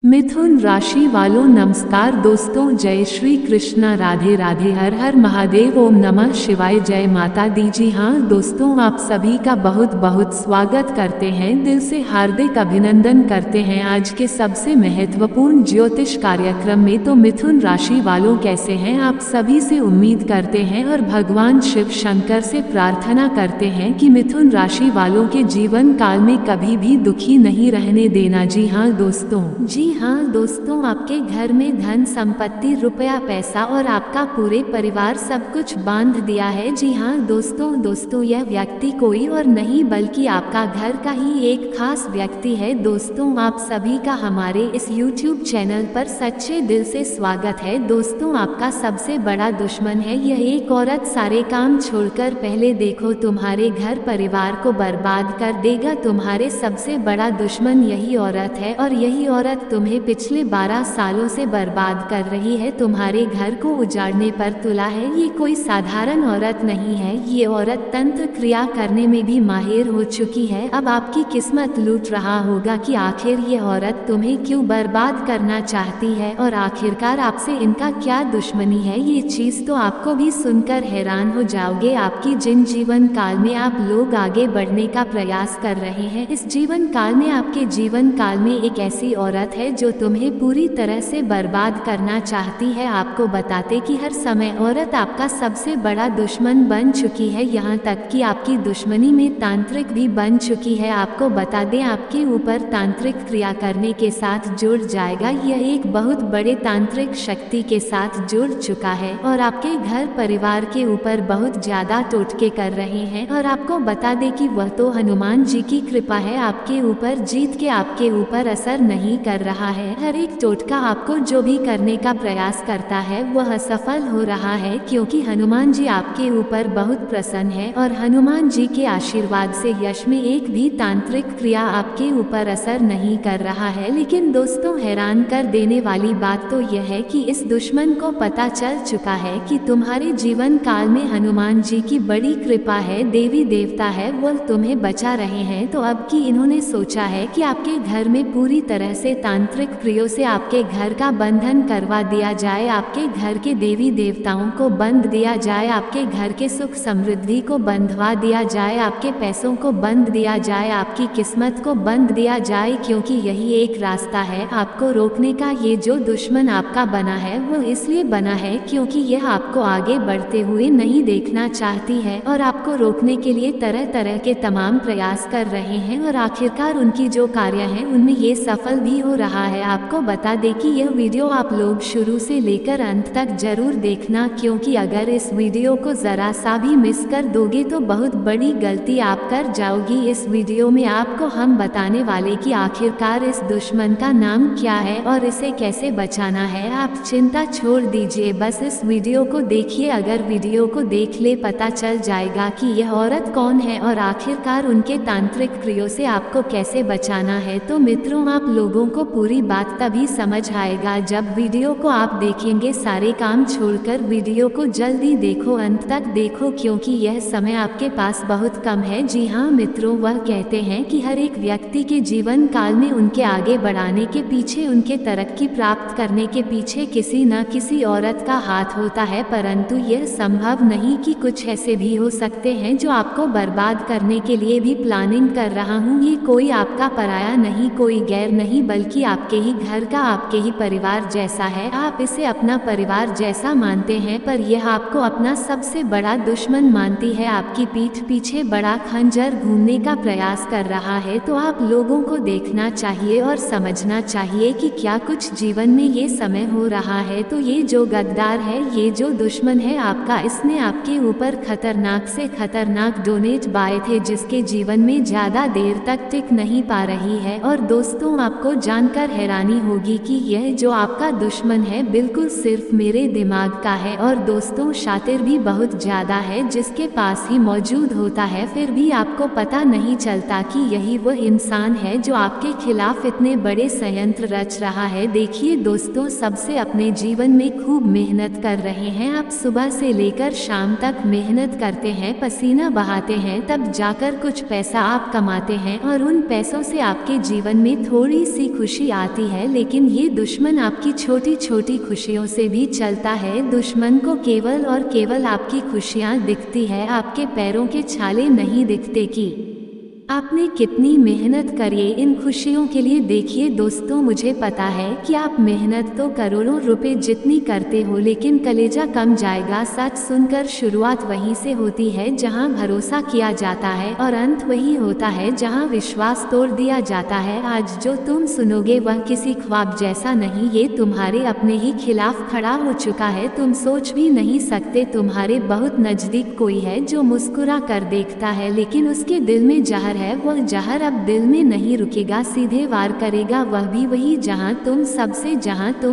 मिथुन राशि वालों नमस्कार दोस्तों, जय श्री कृष्णा, राधे राधे, हर हर महादेव, ओम नमः शिवाय, जय माता दी। जी हाँ दोस्तों, आप सभी का बहुत बहुत स्वागत करते हैं, दिल से हार्दिक अभिनंदन करते हैं आज के सबसे महत्वपूर्ण ज्योतिष कार्यक्रम में। तो मिथुन राशि वालों कैसे हैं आप सभी से उम्मीद करते हैं और भगवान शिव शंकर से प्रार्थना करते हैं कि मिथुन राशि वालों के जीवन काल में कभी भी दुखी नहीं रहने देना। जी हाँ दोस्तों, आपके घर में धन संपत्ति, रुपया पैसा और आपका पूरे परिवार सब कुछ बांध दिया है। जी हाँ दोस्तों, यह व्यक्ति कोई और नहीं बल्कि आपका घर का ही एक खास व्यक्ति है। दोस्तों, आप सभी का हमारे इस YouTube चैनल पर सच्चे दिल से स्वागत है। दोस्तों, आपका सबसे बड़ा दुश्मन है यह एक औरत। सारे काम छोड़कर पहले देखो, तुम्हारे घर परिवार को बर्बाद कर देगा। तुम्हारे सबसे बड़ा दुश्मन यही औरत है और यही औरत तुम्हें पिछले 12 सालों से बर्बाद कर रही है, तुम्हारे घर को उजाड़ने पर तुला है। ये कोई साधारण औरत नहीं है, ये औरत तंत्र क्रिया करने में भी माहिर हो चुकी है। अब आपकी किस्मत लूट रहा होगा कि आखिर ये औरत तुम्हें क्यों बर्बाद करना चाहती है और आखिरकार आपसे इनका क्या दुश्मनी है। ये चीज तो आपको भी सुनकर हैरान हो जाओगे। आपकी जिन जीवन काल में आप लोग आगे बढ़ने का प्रयास कर रहे हैं, इस जीवन काल में आपके जीवन काल में एक ऐसी औरत है जो तुम्हें पूरी तरह से बर्बाद करना चाहती है। आपको बताते कि हर समय औरत आपका सबसे बड़ा दुश्मन बन चुकी है, यहाँ तक कि आपकी दुश्मनी में तांत्रिक भी बन चुकी है। आपको बता दें, आपके ऊपर तांत्रिक क्रिया करने के साथ जुड़ जाएगा। यह एक बहुत बड़े तांत्रिक शक्ति के साथ जुड़ चुका है और आपके घर परिवार के ऊपर बहुत ज्यादा टोटके कर रहे हैं। और आपको बता दें कि वह तो हनुमान जी की कृपा है आपके ऊपर, जीत के आपके ऊपर असर नहीं कर रहा है। हर एक टोटका आपको जो भी करने का प्रयास करता है वह असफल हो रहा है, क्योंकि हनुमान जी आपके ऊपर बहुत प्रसन्न है और हनुमान जी के आशीर्वाद से यश में एक भी तांत्रिक क्रिया आपके ऊपर असर नहीं कर रहा है। लेकिन दोस्तों, हैरान कर देने वाली बात तो यह है कि इस दुश्मन को पता चल चुका है कि तुम्हारे जीवन काल में हनुमान जी की बड़ी कृपा है, देवी देवता है, वह तुम्हें बचा रहे हैं। तो अब की इन्होंने सोचा है कि आपके घर में पूरी तरह से तांत्रिक क्रियों से आपके घर का बंधन करवा दिया जाए, आपके घर के देवी देवताओं को बंद दिया जाए, आपके घर के सुख समृद्धि को बंधवा दिया जाए, आपके पैसों को बंद दिया जाए, आपकी किस्मत को बंद दिया जाए, क्योंकि यही एक रास्ता है आपको रोकने का। ये जो दुश्मन आपका बना है वो इसलिए बना है क्योंकि यह आपको आगे बढ़ते हुए नहीं देखना चाहती है और आपको रोकने के लिए तरह तरह के तमाम प्रयास कर रहे हैं और आखिरकार उनकी जो कार्य है उनमें ये सफल भी हो रहा है। आपको बता दें कि यह वीडियो आप लोग शुरू से लेकर अंत तक जरूर देखना, क्योंकि अगर इस वीडियो को जरा सा भी मिस कर दोगे तो बहुत बड़ी गलती आप कर जाओगी। इस वीडियो में आपको हम बताने वाले कि आखिरकार इस दुश्मन का नाम क्या है और इसे कैसे बचाना है। आप चिंता छोड़ दीजिए, बस इस वीडियो को देखिए। अगर वीडियो को देख ले पता चल जाएगा कि यह औरत कौन है और आखिरकार उनके तांत्रिक क्रियों से आपको कैसे बचाना है। तो मित्रों, आप लोगों को पूरी बात तभी समझ आएगा जब वीडियो को आप देखेंगे। सारे काम छोड़कर वीडियो को जल्दी देखो, अंत तक देखो, क्योंकि यह समय आपके पास बहुत कम है। जी हाँ मित्रों, वह कहते हैं कि हर एक व्यक्ति के जीवन काल में उनके आगे बढ़ाने के पीछे, उनके तरक्की प्राप्त करने के पीछे किसी न किसी औरत का हाथ होता है, परंतु यह संभव नहीं कि कुछ ऐसे भी हो सकते हैं जो आपको बर्बाद करने के लिए भी प्लानिंग कर रहा हूँ। ये कोई आपका पराया नहीं, कोई गैर नहीं, बल्कि आपके ही घर का, आपके ही परिवार जैसा है। आप इसे अपना परिवार जैसा मानते हैं, पर यह आपको अपना सबसे बड़ा दुश्मन मानती है। आपकी पीठ पीछे बड़ा खंजर घूमने का प्रयास कर रहा है। तो आप लोगों को देखना चाहिए और समझना चाहिए कि क्या कुछ जीवन में ये समय हो रहा है। तो ये जो गद्दार है, ये जो दुश्मन है आपका, इसने आपके ऊपर खतरनाक से खतरनाक डोनेट बाए थे, जिसके जीवन में ज्यादा देर तक टिक नहीं पा रही है। और दोस्तों, आपको जानकर हैरानी होगी कि यह जो आपका दुश्मन है बिल्कुल सिर्फ मेरे दिमाग का है और दोस्तों शातिर भी बहुत ज्यादा है, जिसके पास ही मौजूद होता है फिर भी आपको पता नहीं चलता कि यही वह इंसान है जो आपके खिलाफ इतने बड़े संयंत्र रच रहा है। देखिए दोस्तों, सबसे अपने जीवन में खूब मेहनत कर रहे हैं आप, सुबह से लेकर शाम तक मेहनत करते हैं, पसीना बहाते हैं, तब जाकर कुछ पैसा आप कमाते हैं और उन पैसों से आपके जीवन में थोड़ी सी खुशी आती है, लेकिन ये दुश्मन आपकी छोटी छोटी खुशियों से भी चलता है। दुश्मन को केवल और केवल आपकी खुशियाँ दिखती है, आपके पैरों के छाले नहीं दिखते कि आपने कितनी मेहनत करी इन खुशियों के लिए। देखिए दोस्तों, मुझे पता है कि आप मेहनत तो करोड़ों रुपए जितनी करते हो, लेकिन कलेजा कम जाएगा। सच सुनकर शुरुआत वहीं से होती है जहां भरोसा किया जाता है, और अंत वही होता है जहां विश्वास तोड़ दिया जाता है। आज जो तुम सुनोगे वह किसी ख्वाब जैसा नहीं, ये तुम्हारे अपने ही खिलाफ खड़ा हो चुका है। तुम सोच भी नहीं सकते, तुम्हारे बहुत नजदीक कोई है जो मुस्कुरा कर देखता है, लेकिन उसके दिल में जहर है। वह जहर अब दिल में नहीं रुकेगा, सीधे वार करेगा। वह भी वही जहां तुम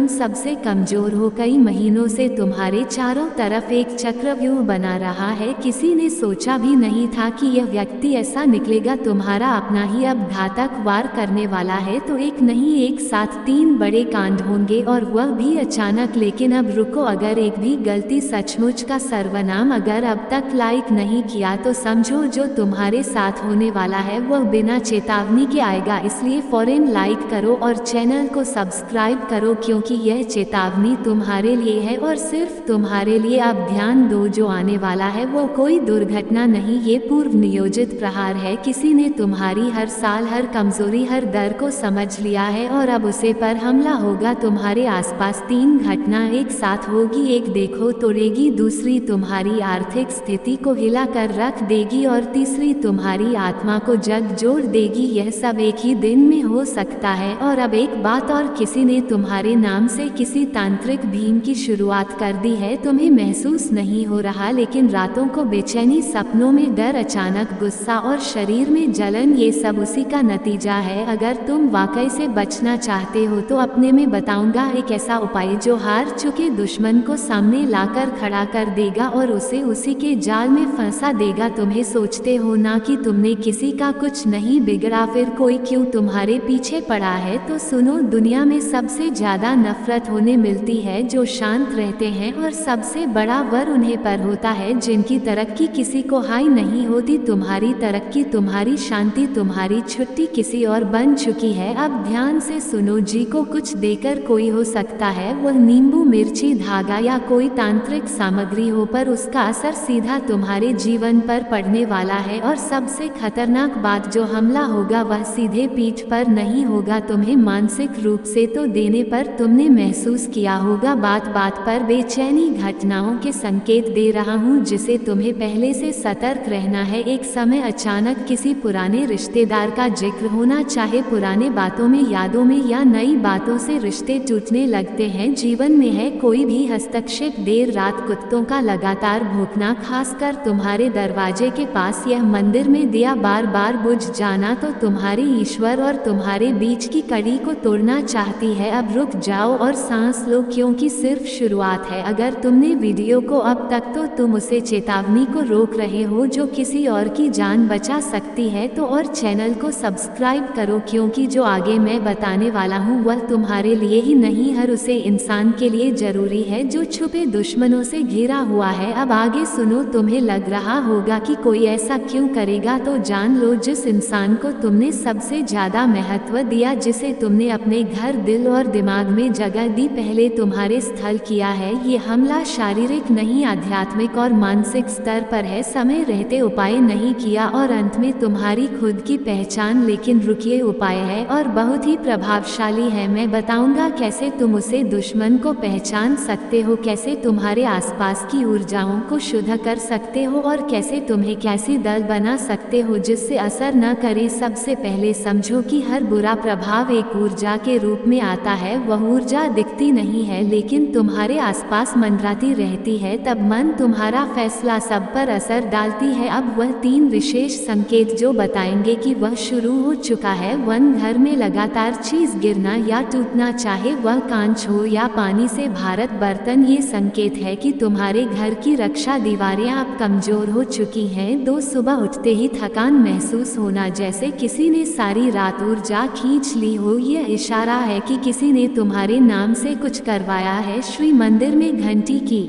सबसे कमजोर हो। कई महीनों से तुम्हारे चारों तरफ एक चक्रव्यूह बना रहा है। किसी ने सोचा भी नहीं था कि यह व्यक्ति ऐसा निकलेगा। तुम्हारा अपना ही अब घातक वार करने वाला है। तो एक नहीं, एक साथ 3 बड़े कांड होंगे, और वह भी अचानक। लेकिन अब रुको, अगर एक भी गलती सचमुच का सर्वनाम अगर अब तक लाइक नहीं किया तो समझो जो तुम्हारे साथ होने वाला है वह बिना चेतावनी के आएगा। इसलिए फौरन लाइक करो और चैनल को सब्सक्राइब करो, क्योंकि यह चेतावनी तुम्हारे लिए है और सिर्फ तुम्हारे लिए। अब ध्यान दो, जो आने वाला है वो कोई दुर्घटना नहीं, ये पूर्व नियोजित प्रहार है। किसी ने तुम्हारी हर साल, हर कमजोरी, हर डर को समझ लिया है और अब उसे पर हमला होगा। तुम्हारे आसपास 3 घटना एक साथ होगी। एक देखो तोड़ेगी, दूसरी तुम्हारी आर्थिक स्थिति को हिला कर रख देगी, और तीसरी तुम्हारी आत्मा को जग जोड़ देगी। यह सब एक ही दिन में हो सकता है। और अब एक बात और, किसी ने तुम्हारे नाम से किसी तांत्रिक भीम की शुरुआत कर दी है। तुम्हें महसूस नहीं हो रहा, लेकिन रातों को बेचैनी, सपनों में डर, अचानक गुस्सा और शरीर में जलन, ये सब उसी का नतीजा है। अगर तुम वाकई से बचना चाहते हो तो अपने में बताऊंगा एक ऐसा उपाय जो हार चुके दुश्मन को सामने लाकर खड़ा कर देगा और उसे उसी के जाल में फंसा देगा। तुम्हें सोचते हो ना कि तुमने किसी का कुछ नहीं बिगड़ा, फिर कोई क्यों तुम्हारे पीछे पड़ा है? तो सुनो, दुनिया में सबसे ज्यादा नफरत होने मिलती है जो शांत रहते हैं, और सबसे बड़ा वर उन्हें पर होता है जिनकी तरक्की किसी को हाई नहीं होती। तुम्हारी तरक्की, तुम्हारी शांति, तुम्हारी छुट्टी किसी और बन चुकी है। अब ध्यान से सुनो, जी को कुछ देकर कोई हो सकता है, वह नींबू, मिर्ची, धागा या कोई तांत्रिक सामग्री हो, पर उसका असर सीधा तुम्हारे जीवन पर पड़ने वाला है। और सबसे खतरनाक बात, जो हमला होगा वह सीधे पीठ पर नहीं होगा, तुम्हें मानसिक रूप से तो देने पर। तुमने महसूस किया होगा बात बात पर बेचैनी, घटनाओं के संकेत दे रहा हूँ जिसे तुम्हें पहले से सतर्क रहना है। एक समय अचानक किसी पुराने रिश्तेदार का जिक्र होना, चाहे पुराने बातों में, यादों में या नई बातों से रिश्ते टूटने लगते हैं। जीवन में है कोई भी हस्तक्षेप, देर रात कुत्तों का लगातार भौंकना, खासकर तुम्हारे दरवाजे के पास, यह मंदिर में दिया बार बार बुझ जाना, तो तुम्हारे ईश्वर और तुम्हारे बीच की कड़ी को तोड़ना चाहती है। अब रुक जाओ और सांस लो, क्योंकि सिर्फ शुरुआत है। अगर तुमने वीडियो को अब तक, तो तुम उसे चेतावनी को रोक रहे हो जो किसी और की जान बचा सकती है। तो और चैनल को सब्सक्राइब करो, क्योंकि जो आगे मैं बताने वाला हूँ वह तुम्हारे लिए ही नहीं, हर उसे इंसान के लिए जरूरी है जो छुपे दुश्मनों से घिरा हुआ है। अब आगे सुनो, तुम्हें लग रहा होगा कि कोई ऐसा क्यों करेगा, तो जान लो, जिस इंसान को तुमने सबसे ज्यादा महत्व दिया, जिसे तुमने अपने घर, दिल और दिमाग में जगह दी, पहले तुम्हारे स्थल किया है। ये हमला शारीरिक नहीं, आध्यात्मिक और मानसिक स्तर पर है। समय रहते उपाय नहीं किया और अंत में तुम्हारी खुद की पहचान। लेकिन रुकिए, उपाय है और बहुत ही प्रभावशाली है। मैं बताऊंगा कैसे तुम उसे, दुश्मन को पहचान सकते हो, कैसे तुम्हारे आसपास की ऊर्जाओं को शुद्ध कर सकते हो, और कैसे तुम्हें कैसी दल बना सकते हो जिससे असर न करे। सबसे पहले समझो कि हर बुरा प्रभाव एक ऊर्जा के रूप में आता है। वह ऊर्जा दिखती नहीं है, लेकिन तुम्हारे आसपास मंडराती रहती है। तब मन, तुम्हारा फैसला सब पर असर डालती है। अब वह 3 विशेष संकेत जो बताएंगे कि वह शुरू हो चुका है। 1, घर में लगातार चीज गिरना या टूटना, चाहे वह कांच हो या पानी से भारत बर्तन, ये संकेत है कि तुम्हारे घर की रक्षा दीवारें अब कमजोर हो चुकी हैं। 2, सुबह उठते ही थकान महसूस होना, जैसे किसी ने सारी रात ऊर्जा खींच ली हो, यह इशारा है कि किसी ने तुम्हारे नाम से कुछ करवाया है। श्री मंदिर में घंटी की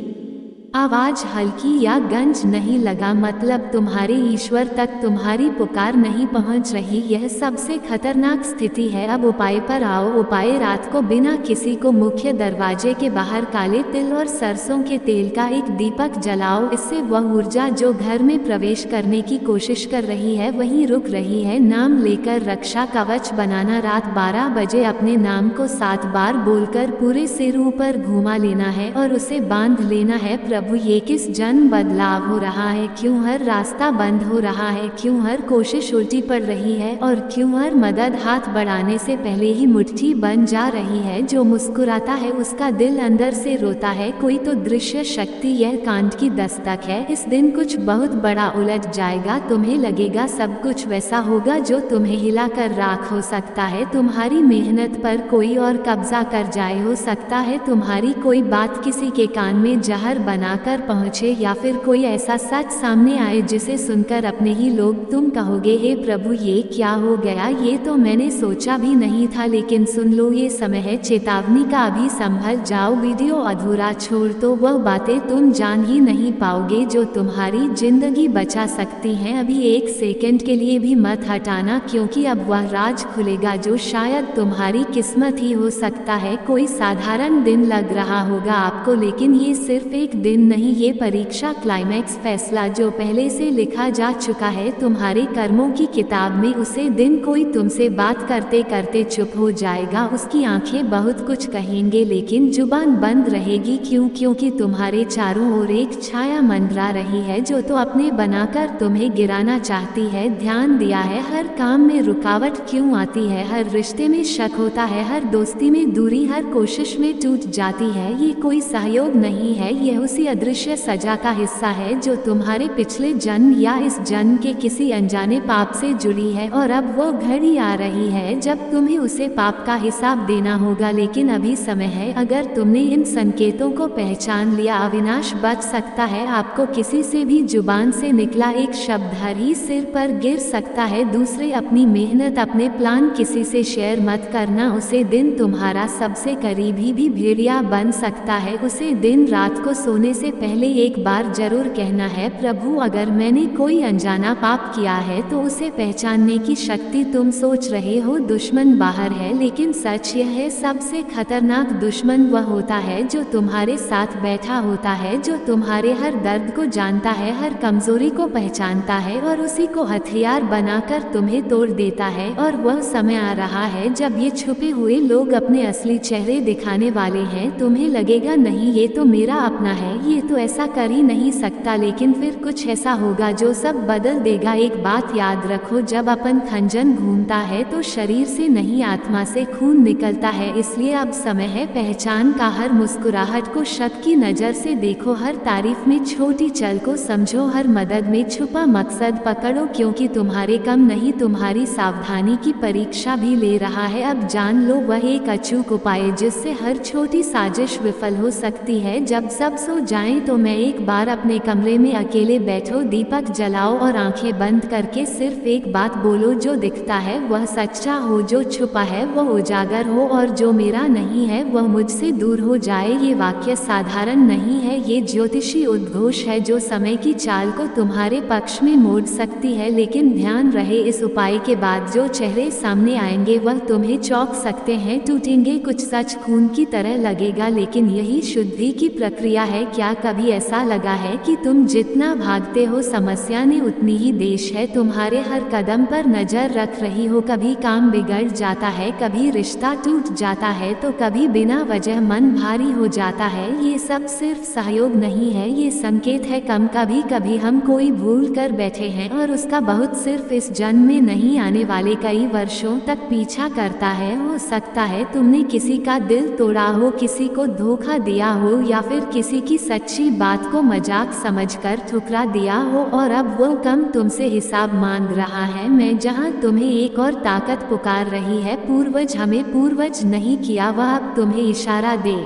आवाज हल्की या गंज नहीं लगा, मतलब तुम्हारे ईश्वर तक तुम्हारी पुकार नहीं पहुंच रही। यह सबसे खतरनाक स्थिति है। अब उपाय पर आओ। उपाय: रात को बिना किसी को मुख्य दरवाजे के बाहर काले तिल और सरसों के तेल का एक दीपक जलाओ। इससे वह ऊर्जा जो घर में प्रवेश करने की कोशिश कर रही है वहीं रुक रही है। नाम लेकर रक्षा कवच बनाना। रात 12 बजे अपने नाम को 7 बार बोलकर पूरे सिर ऊपर घुमा लेना है और उसे बांध लेना है। प्रभु, ये किस जन्म बदलाव हो रहा है? क्यों हर रास्ता बंद हो रहा है? क्यों हर कोशिश उल्टी पड़ रही है? और क्यों हर मदद हाथ बढ़ाने से पहले ही मुट्ठी बन जा रही है? जो मुस्कुराता है उसका दिल अंदर से रोता है। कोई तो दृश्य शक्ति, यह कांट की दस्तक है। इस दिन कुछ बहुत बड़ा उलट जाएगा। तुम्हें लगेगा सब कुछ वैसा होगा जो तुम्हें हिलाकर राख हो सकता है। तुम्हारी मेहनत पर कोई और कब्जा कर जाए। हो सकता है तुम्हारी कोई बात किसी के कान में जहर बनाकर पहुंचे, या फिर कोई ऐसा सच सामने आए जिसे सुनकर अपने ही लोग तुम कहोगे, हे प्रभु ये क्या हो गया? ये तो मैंने सोचा भी नहीं था। लेकिन सुन लो, ये समय है चेतावनी का। अभी संभल जाओ। वीडियो अधूरा छोड़ तो वह बातें तुम जान ही नहीं पाओगे जो तुम्हारी जिंदगी बचा सकती हैं। अभी एक सेकंड के लिए भी मत हटाना, क्योंकि अब वह राज खुलेगा जो शायद तुम्हारी किस्मत ही हो सकता है। कोई साधारण दिन लग रहा होगा आपको, लेकिन ये सिर्फ एक दिन नहीं, ये परीक्षा, क्लाइमैक्स, फैसला जो पहले से लिखा जा चुका है तुम्हारे कर्मों की किताब में। उसे दिन कोई तुमसे बात करते करते चुप हो जाएगा। उसकी आंखें बहुत कुछ कहेंगे लेकिन जुबान बंद रहेगी। क्यों? क्योंकि तुम्हारे चारों ओर एक छाया मंडरा रही है जो तो अपने बनाकर तुम्हें गिराना चाहती है। ध्यान दिया है? हर काम में रुकावट क्यों आती है? हर रिश्ते में शक होता है, हर दोस्ती में दूरी, हर कोशिश में टूट जाती है। ये कोई सहयोग नहीं है, यह उसी अदृश्य सजा का हिस्सा है जो तुम्हारे पिछले जन्म या इस जन्म के किसी अनजाने पाप से जुड़ी है। और अब वो घड़ी आ रही है जब तुम्हें उसे पाप का हिसाब देना होगा। लेकिन अभी समय है। अगर तुमने इन संकेतों को पहचान लिया, अविनाश बच सकता है। आपको किसी से भी जुबान से निकला एक शब्द हर ही सिर पर गिर सकता है। दूसरे, अपनी मेहनत, अपने प्लान किसी से शेयर मत करना। उसे दिन तुम्हारा सबसे करीबी भी भेड़िया बन सकता है। उसे दिन रात को सोने से पहले एक बार जरूर कहना है, प्रभु अगर मैंने कोई अनजाना पाप किया है तो उसे पहचानने की शक्ति। तुम सोच रहे हो दुश्मन बाहर है, लेकिन सच यह है सबसे खतरनाक दुश्मन वह होता है जो तुम्हारे साथ बैठा होता है, जो तुम्हारे हर दर्द को जानता है, हर कमजोरी को पहचानता है और उसी को हथियार बनाकर तुम्हें तोड़ देता है। और वह समय आ रहा है जब ये छुपे हुए लोग अपने असली चेहरे दिखाने वाले हैं। तुम्हें लगेगा नहीं ये तो मेरा अपना है, ये तो ऐसा कर ही नहीं सकता, लेकिन फिर कुछ ऐसा होगा जो सब बदल देगा। एक बात याद रखो, जब अपन खंजन घूमता है तो शरीर से नहीं आत्मा से खून निकलता है। इसलिए अब समय है पहचान का। हर मुस्कुराहट को शक की नज़र से देखो, हर तारीफ में छोटी चल को समझो, हर मदद में छुपा मकसद पकड़ो, क्योंकि तुम्हारे कम नहीं तुम्हारी सावधानी की परीक्षा भी ले रहा है। अब जान लो वह एक अचूक उपाय जिससे हर छोटी साजिश विफल हो सकती है। जब सब सो जाएं तो मैं एक बार अपने कमरे में अकेले बैठो, दीपक जलाओ और आंखें बंद करके सिर्फ एक बात बोलो, जो दिखता है वह सच्चा हो, जो छुपा है वह उजागर हो और जो मेरा नहीं है वह मुझसे दूर हो जाए। ये वाक्य साधारण नहीं है, ये ज्योतिषी उद्घोष है जो समय की चाल को तुम्हारे पक्ष में मोड़ सकती है। लेकिन ध्यान रहे, इस उपाय के बाद जो चेहरे सामने आएंगे वह तुम्हें चौंक सकते हैं, टूटेंगे, कुछ सच खून की तरह लगेगा, लेकिन यही शुद्धि की प्रक्रिया है। क्या कभी ऐसा लगा है कि तुम जितना भागते हो समस्या ने उतनी ही देश है तुम्हारे हर कदम पर नजर रख रही हो? कभी काम बिगड़ जाता है, कभी रिश्ता टूट जाता है, तो कभी बिना वजह मन भारी हो जाता है। ये सब सिर्फ सहयोग नहीं है, ये संकेत है। कभी कभी हम कोई भूल कर बैठे हैं और उसका बहुत सिर्फ इस जन्म में नहीं आने वाले कई वर्षों तक पीछा करता है। हो सकता है तुमने किसी का दिल तोड़ा हो, किसी को धोखा दिया हो, या फिर किसी की सच्ची बात को मजाक समझकर ठुकरा दिया हो और अब वो कम तुमसे हिसाब मांग रहा है। मैं जहाँ तुम्हें एक और ताकत पुकार रही है, पूर्वज हमें पूर्वज नहीं किया, वह अब तुम्हें इशारा दे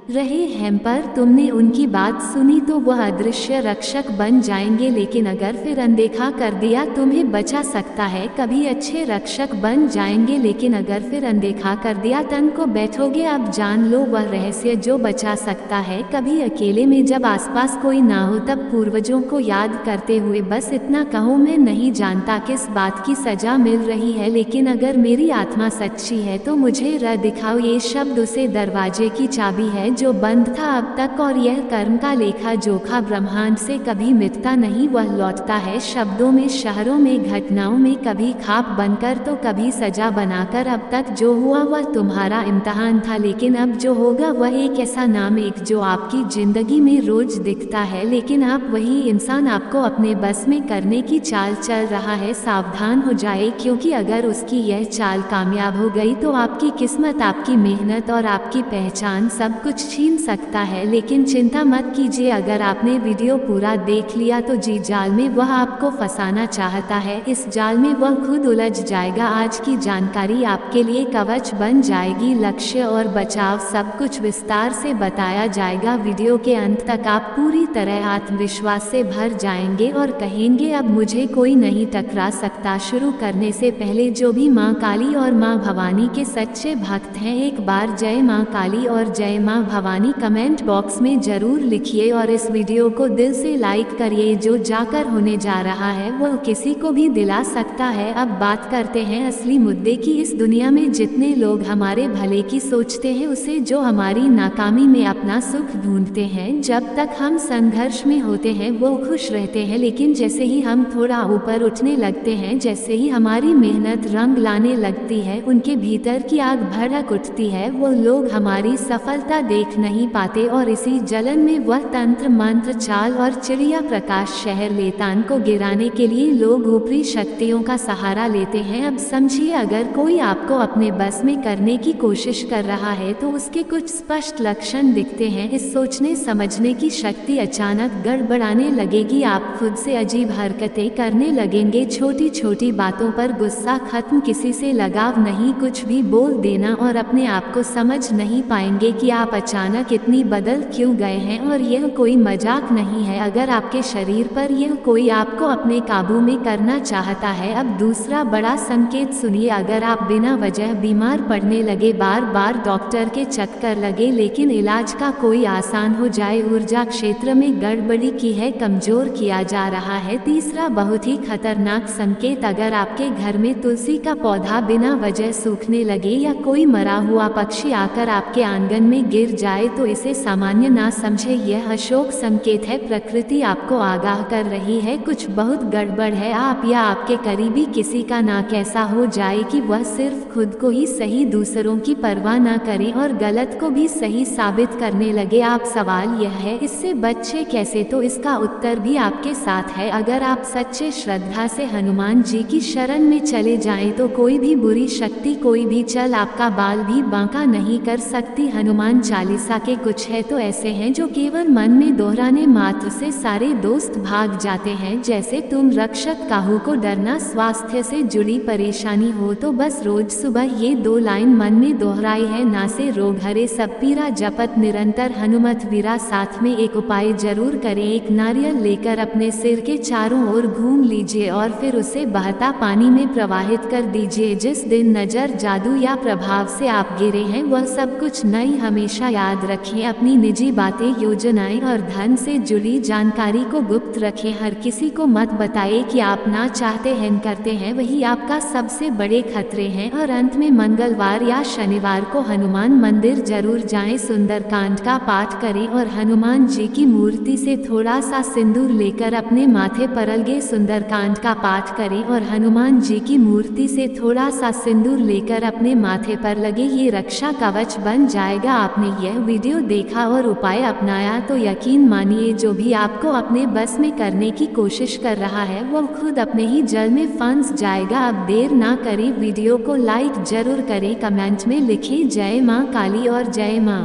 रहे हैं, पर तुमने उनकी बात सुनी तो वह अदृश्य रक्षक बन जाएंगे, लेकिन अगर फिर अनदेखा कर दिया तुम्हें बचा सकता है। कभी अच्छे रक्षक बन जाएंगे, लेकिन अगर फिर अनदेखा कर दिया तन को बैठोगे। अब जान लो वह रहस्य जो बचा सकता है। कभी अकेले में जब आसपास कोई ना हो तब पूर्वजों को याद करते हुए बस इतना कहो, मैं नहीं जानता किस बात की सजा मिल रही है, लेकिन अगर मेरी आत्मा सच्ची है तो मुझे राह दिखाओ। ये शब्द उसे दरवाजे की चाबी है जो बंद था अब तक, और यह कर्म का लेखा जोखा ब्रह्मांड से कभी मिटता नहीं, वह लौटता है शब्दों में, शहरों में, घटनाओं में, कभी खाप बनकर तो कभी सजा बनाकर। अब तक जो हुआ वह तुम्हारा इम्तिहान था, लेकिन अब जो होगा वह एक ऐसा नाम, एक जो आपकी जिंदगी में रोज दिखता है, लेकिन अब वही इंसान आपको अपने बस में करने की चाल चल रहा है। सावधान हो जाए, क्योंकि अगर उसकी यह चाल कामयाब हो गई तो आपकी किस्मत, आपकी मेहनत और आपकी पहचान सब कुछ छीन सकता है। लेकिन चिंता मत कीजिए, अगर आपने वीडियो पूरा देख लिया तो जी जाल में वह आपको फंसाना चाहता है, इस जाल में वह खुद उलझ जाएगा। आज की जानकारी आपके लिए कवच बन जाएगी। लक्ष्य और बचाव सब कुछ विस्तार से बताया जाएगा। वीडियो के अंत तक आप पूरी तरह आत्मविश्वास से भर जाएंगे और कहेंगे अब मुझे कोई नहीं टकरा सकता। शुरू करने से पहले जो भी माँ काली और माँ भवानी के सच्चे भक्त हैं, एक बार जय माँ काली और जय माँ भवानी कमेंट बॉक्स में जरूर लिखिए और इस वीडियो को दिल से लाइक करिए। जो जाकर होने जा रहा है वह किसी को भी दिला सकता है। अब बात करते हैं असली मुद्दे की। इस दुनिया में जितने लोग हमारे भले की सोचते हैं, उसे जो हमारी नाकामी में अपना सुख ढूंढते हैं, जब तक हम संघर्ष में होते हैं वो खुश रहते हैं, लेकिन जैसे ही हम थोड़ा ऊपर उठने लगते हैं, जैसे ही हमारी मेहनत रंग लाने लगती है, उनके भीतर की आग भड़क उठती है। वो लोग हमारी सफलता देख नहीं पाते और इसी जलन में वह तंत्र मंत्र चाल और चिड़िया प्रकाश शहर लेतान को गिराने के लिए लोग ऊपरी शक्तियों का सहारा लेते हैं। अब समझिए, अगर कोई आपको अपने बस में करने की कोशिश कर रहा है तो उसके कुछ स्पष्ट लक्षण दिखते हैं। इस सोचने समझने की शक्ति अचानक गड़बड़ाने लगेगी, आप खुद से अजीब हरकतें करने लगेंगे, छोटी छोटी बातों पर गुस्सा खत्म, किसी से लगाव नहीं, कुछ भी बोल देना, और अपने आप को समझ नहीं पाएंगे कि आप अचानक इतनी बदल क्यों गए हैं। और यह कोई मजाक नहीं है, अगर आपके शरीर पर यह कोई आपको अपने काबू में करना चाहता है। अब दूसरा बड़ा संकेत सुनिए, अगर आप बिना वजह बीमार पड़ने लगे, बार बार डॉक्टर के चक्कर लगे, लेकिन इलाज का कोई आसान हो जाए, ऊर्जा क्षेत्र में गड़बड़ी की है, कमजोर किया जा रहा है। तीसरा बहुत ही खतरनाक संकेत, अगर आपके घर में तुलसी का पौधा बिना वजह सूखने लगे या कोई मरा हुआ पक्षी आकर आपके आंगन में गिर जाए तो इसे सामान्य ना समझे, यह अशोक संकेत है। प्रकृति आपको आगाह कर रही है कुछ बहुत गड़बड़ है। आप या आपके करीबी किसी का नाक ऐसा हो जाए कि वह सिर्फ खुद को ही सही, दूसरों की परवाह न करे और गलत को भी सही साबित करने लगे। आप सवाल यह है इससे बचे कैसे, तो इसका उत्तर भी आपके साथ है। अगर आप सच्चे श्रद्धा से हनुमान जी की शरण में चले जाएं तो कोई भी बुरी शक्ति, कोई भी चल आपका बाल भी बांका नहीं कर सकती। हनुमान चालीसा के कुछ है तो ऐसे हैं जो केवल मन में दोहराने मात्र से सारे दोस्त भाग जाते हैं। जैसे तुम रक्षक काहू को डरना, स्वास्थ्य से जुड़ी परेशानी हो तो बस रोज सुबह ये 2 लाइन मन में दोहराई है, ना से रोग हरे सब पीरा जपत निरंतर हनुमत वीरा। साथ में एक उपाय जरूर करें, एक नारियल लेकर अपने सिर के चारों ओर घूम लीजिए और फिर उसे बहता पानी में प्रवाहित कर दीजिए। जिस दिन नजर, जादू या प्रभाव से आप गिरे हैं वह सब कुछ नई। हमेशा याद रखें, अपनी निजी बातें, योजनाएं और धन से जुड़ी जानकारी को गुप्त रखें। हर किसी को मत बताएं कि आप ना चाहते हैं करते हैं, वही आपका सबसे बड़े खतरे हैं। और अंत में मंगलवार या शनिवार को हनुमान मंदिर जरूर जाएं, सुंदरकांड का पाठ करें और हनुमान जी की मूर्ति से थोड़ा सा सिंदूर लेकर अपने माथे पर लगे सुंदरकांड का पाठ करें और हनुमान जी की मूर्ति से थोड़ा सा सिंदूर लेकर अपने माथे पर लगे, ये रक्षा कवच बन जाएगा। आपने यह वीडियो देखा और उपाय अपनाया तो यकीन मानिए जो भी आपको अपने बस में करने की कोशिश कर रहा है वो खुद अपने ही जल में फंस जाएगा। अब देर ना करें, वीडियो को लाइक जरूर करें, कमेंट में लिखें जय माँ काली और जय माँ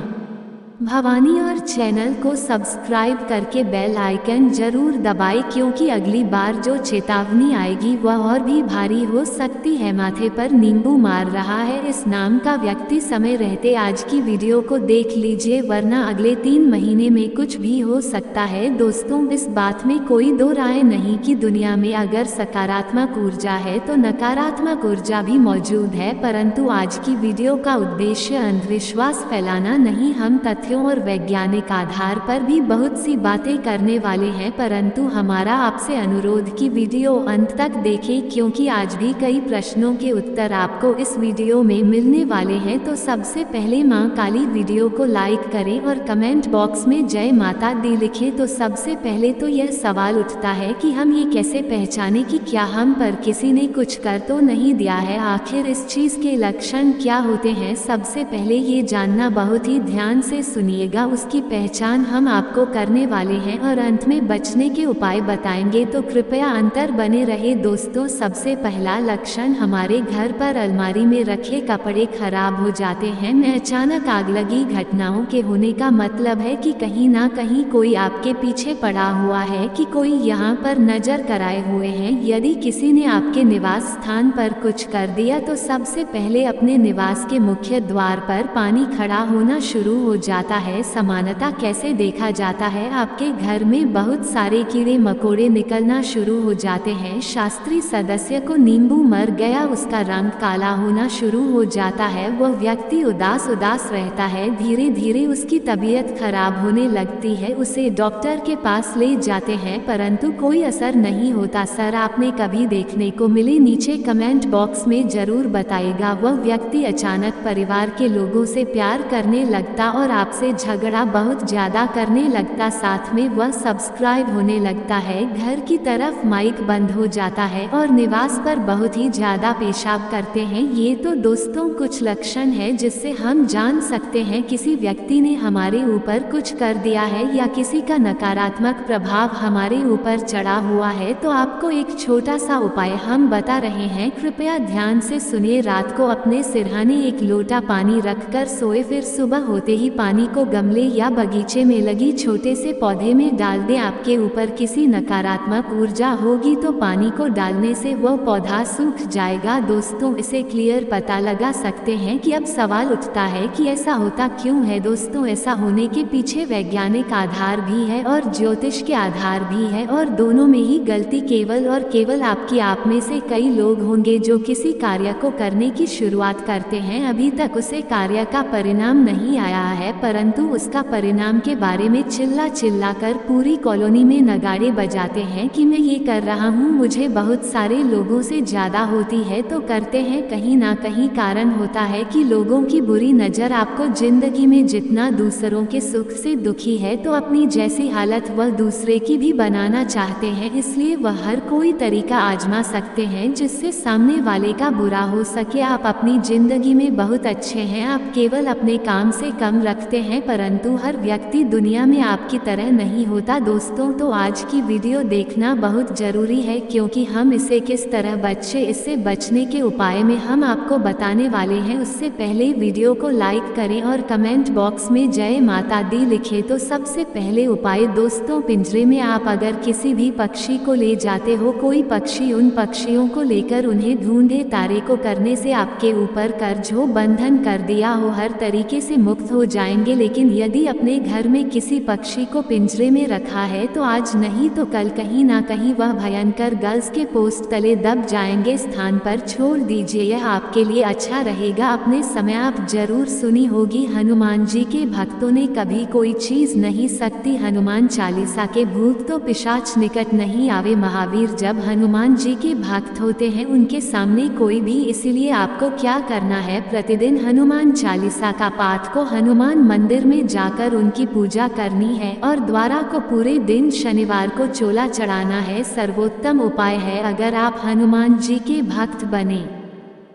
भवानी और चैनल को सब्सक्राइब करके बेल आइकन जरूर दबाएं, क्योंकि अगली बार जो चेतावनी आएगी वह और भी भारी हो सकती है। माथे पर नींबू मार रहा है इस नाम का व्यक्ति, समय रहते आज की वीडियो को देख लीजिए, वरना अगले 3 महीने में कुछ भी हो सकता है। दोस्तों, इस बात में कोई दो राय नहीं कि दुनिया में अगर सकारात्मक ऊर्जा है तो नकारात्मक ऊर्जा भी मौजूद है, परंतु आज की वीडियो का उद्देश्य अंधविश्वास फैलाना नहीं। हम तथ्यों और वैज्ञानिक आधार पर भी बहुत सी बातें करने वाले हैं, परंतु हमारा आपसे अनुरोध कि वीडियो अंत तक देखें, क्योंकि आज भी कई प्रश्नों के उत्तर आपको इस वीडियो में मिलने वाले हैं। तो सबसे पहले मां काली वीडियो को लाइक करें और कमेंट बॉक्स में जय माता दी लिखें। तो सबसे पहले तो यह सवाल उठता है कि हम ये कैसे पहचाने कि क्या हम पर किसी ने कुछ कर तो नहीं दिया है, आखिर इस चीज के लक्षण क्या होते हैं। सबसे पहले ये जानना बहुत ही ध्यान से सुनिएगा, उसकी पहचान हम आपको करने वाले हैं और अंत में बचने के उपाय बताएंगे, तो कृपया अंतर बने रहे। दोस्तों, सबसे पहला लक्षण, हमारे घर पर अलमारी में रखे कपड़े खराब हो जाते हैं। में अचानक आगलगी घटनाओं के होने का मतलब है कि कहीं ना कहीं कोई आपके पीछे पड़ा हुआ है, कि कोई यहाँ पर नजर कराए हुए हैं। यदि किसी ने आपके निवास स्थान पर कुछ कर दिया तो सबसे पहले अपने निवास के मुख्य द्वार पर पानी खड़ा होना शुरू हो जाता है। समानता कैसे देखा जाता है, आपके घर में बहुत सारे कीड़े मकोड़े निकलना शुरू हो जाते हैं। शास्त्रीय सदस्य को नींबू मर गया, उसका रंग काला होना शुरू हो जाता है, वह व्यक्ति उदास रहता है, धीरे धीरे उसकी तबीयत खराब होने लगती है, उसे डॉक्टर के पास ले जाते हैं परंतु कोई असर नहीं होता। सर, आपने कभी देखने को मिले? नीचे कमेंट बॉक्स में जरूर बताइएगा। वह व्यक्ति अचानक परिवार के लोगों से प्यार करने लगता और आपसे झगड़ा बहुत ज्यादा करने लगता, साथ में वह सब्सक्राइब होने लगता है, घर की तरफ माइक बंद हो जाता है और निवास पर बहुत ही ज्यादा पेशाब करते हैं। ये तो दोस्तों कुछ लक्षण है जिससे हम जान सकते हैं किसी व्यक्ति ने हमारे ऊपर कुछ कर दिया है या किसी का नकारात्मक प्रभाव हमारे ऊपर चढ़ा हुआ है। तो आपको एक छोटा सा उपाय हम बता रहे हैं, कृपया ध्यान से सुनिए। रात को अपने सिरहाने एक लोटा पानी रखकर सोए, फिर सुबह होते ही पानी को गमले या बगीचे में लगी छोटे से पौधे में डाल दें। आपके ऊपर किसी नकारात्मक ऊर्जा होगी तो पानी को डालने से वह पौधा सूख जाएगा। दोस्तों, इसे क्लियर पता लगा सकते हैं कि अब सवाल उठता है कि ऐसा होता क्यों है। दोस्तों, ऐसा होने के पीछे वैज्ञानिक आधार भी है और ज्योतिष के आधार भी है, और दोनों में ही गलती केवल और केवल आपकी आप में से कई लोग होंगे जो किसी कार्य को करने की शुरुआत करते हैं, अभी तक उसे कार्य का परिणाम नहीं आया है, परंतु उसका परिणाम के बारे में चिल्ला कर पूरी कॉलोनी में नगाड़े बजाते हैं कि मैं ये कर रहा हूँ, मुझे बहुत सारे लोगों से ज्यादा होती है। तो करते हैं, कहीं ना कहीं कारण होता है कि लोगों की बुरी नज़र आपको जिंदगी में जितना दूसरों के सुख से दुखी है तो अपनी जैसी हालत वह दूसरे की भी बनाना चाहते हैं, इसलिए वह हर कोई तरीका आजमा सकते हैं जिससे सामने वाले का बुरा हो सके। आप अपनी जिंदगी में बहुत अच्छे हैं, आप केवल अपने काम से कम रखते हैं, परंतु हर व्यक्ति दुनिया में आपकी तरह नहीं होता। दोस्तों, तो आज की वीडियो देखना बहुत जरूरी है, क्योंकि हम इसे किस तरह बचे, इससे बचने के उपाय में हम आपको बताने वाले हैं। उससे पहले वीडियो को लाइक करें और कमेंट बॉक्स में जय माता दी लिखें। तो सबसे पहले उपाय दोस्तों, पिंजरे में आप अगर किसी भी पक्षी को ले जाते हो, कोई पक्षी, उन पक्षियों को लेकर उन्हें ढूंढे। तारे को करने से आपके ऊपर कर्ज हो, बंधन कर दिया हो, हर तरीके से मुक्त हो जाएंगे। लेकिन यदि अपने घर में किसी पक्षी को पिंजरे में रखा है तो आज नहीं तो कल कहीं ना कहीं वह भयंकर गर्ल्स के पोस्ट तले दब जाएंगे। स्थान पर छोड़ दीजिए, यह आपके लिए अच्छा रहेगा। अपने समय आप जरूर सुनी होगी, हनुमान जी के भक्तों ने कभी कोई चीज नहीं सकती, हनुमान चालीसा के भूत तो पिशाच निकट नहीं आवे। महावीर जब हनुमान जी के भक्त होते हैं उनके सामने कोई भी, इसीलिए आपको क्या करना है, प्रतिदिन हनुमान चालीसा का पाठ को हनुमान मंदिर में जाकर उनकी पूजा करनी है और द्वारा को पूरे दिन शनिवार को चोला चढ़ाना है। सर्वोत्तम उपाय है अगर आप हनुमान जी के भक्त बने।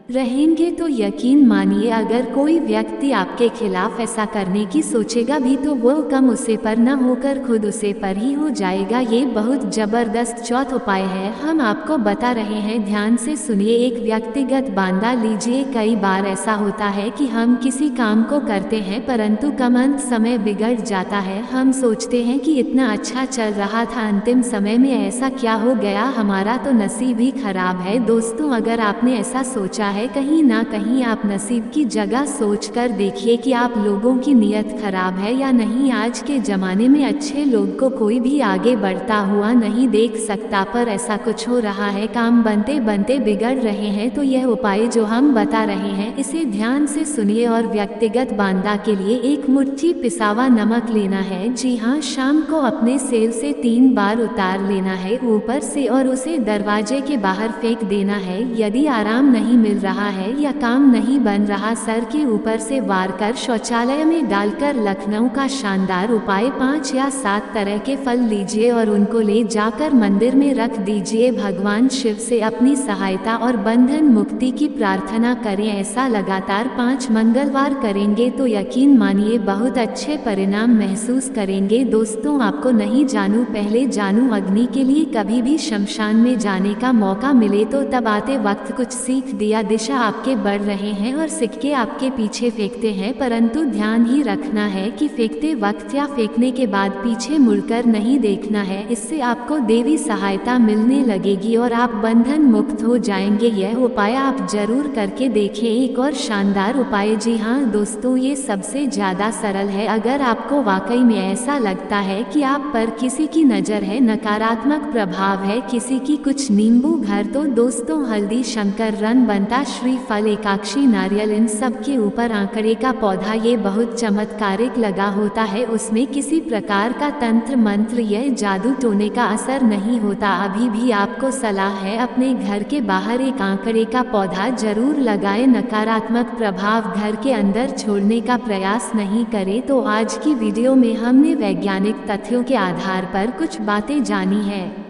रहेंगे तो यकीन मानिए अगर कोई व्यक्ति आपके खिलाफ ऐसा करने की सोचेगा भी तो वो कम उसे पर न होकर खुद उसे पर ही हो जाएगा। ये बहुत जबरदस्त चौथा उपाय है, हम आपको बता रहे हैं, ध्यान से सुनिए। एक व्यक्तिगत बांदा लीजिए। कई बार ऐसा होता है कि हम किसी काम को करते हैं परंतु कम अंत समय बिगड़ जाता है। हम सोचते हैं कि इतना अच्छा चल रहा था, अंतिम समय में ऐसा क्या हो गया, हमारा तो नसीब ही खराब है। दोस्तों, अगर आपने ऐसा सोचा है, कहीं ना कहीं आप नसीब की जगह सोचकर देखिए कि आप लोगों की नीयत खराब है या नहीं। आज के ज़माने में अच्छे लोग को कोई भी आगे बढ़ता हुआ नहीं देख सकता, पर ऐसा कुछ हो रहा है, काम बनते बनते बिगड़ रहे हैं। तो यह उपाय जो हम बता रहे हैं इसे ध्यान से सुनिए। और व्यक्तिगत बांदा के लिए एक मुट्ठी पिसावा नमक लेना है। जी हाँ, शाम को अपने सेल से 3 बार उतार लेना है ऊपर से और उसे दरवाजे के बाहर फेंक देना है। यदि आराम नहीं मिल रहा है या काम नहीं बन रहा, सर के ऊपर से वार कर शौचालय में डालकर लखनऊ का शानदार उपाय 5 या 7 तरह के फल लीजिए और उनको ले जाकर मंदिर में रख दीजिए। भगवान शिव से अपनी सहायता और बंधन मुक्ति की प्रार्थना करें। ऐसा लगातार 5 मंगलवार करेंगे तो यकीन मानिए बहुत अच्छे परिणाम महसूस करेंगे। दोस्तों, आपको नहीं जानूं पहले जानूं, अग्नि के लिए कभी भी शमशान में जाने का मौका मिले तो तब आते वक्त कुछ सीख दिया। दिशा आपके बढ़ रहे हैं और सिक्के आपके पीछे फेंकते हैं, परंतु ध्यान ही रखना है कि फेंकते वक्त या फेंकने के बाद पीछे मुड़कर नहीं देखना है। इससे आपको देवी सहायता मिलने लगेगी और आप बंधन मुक्त हो जाएंगे। यह उपाय आप जरूर करके देखें। एक और शानदार उपाय, जी हाँ दोस्तों, ये सबसे ज़्यादा सरल है। अगर आपको वाकई में ऐसा लगता है कि आप पर किसी की नज़र है, नकारात्मक प्रभाव है, किसी की कुछ नींबू घर, तो दोस्तों हल्दी, शंकर, रन बनता, श्रीफल, एकाक्षी, नारियल, इन सब के ऊपर आंकड़े का पौधा, ये बहुत चमत्कारिक लगा होता है। उसमें किसी प्रकार का तंत्र मंत्र या जादू टोने का असर नहीं होता। अभी भी आपको सलाह है, अपने घर के बाहर एक आंकड़े का पौधा जरूर लगाएं। नकारात्मक प्रभाव घर के अंदर छोड़ने का प्रयास नहीं करें। तो आज की वीडियो में हमने वैज्ञानिक तथ्यों के आधार पर कुछ बातें जानी है।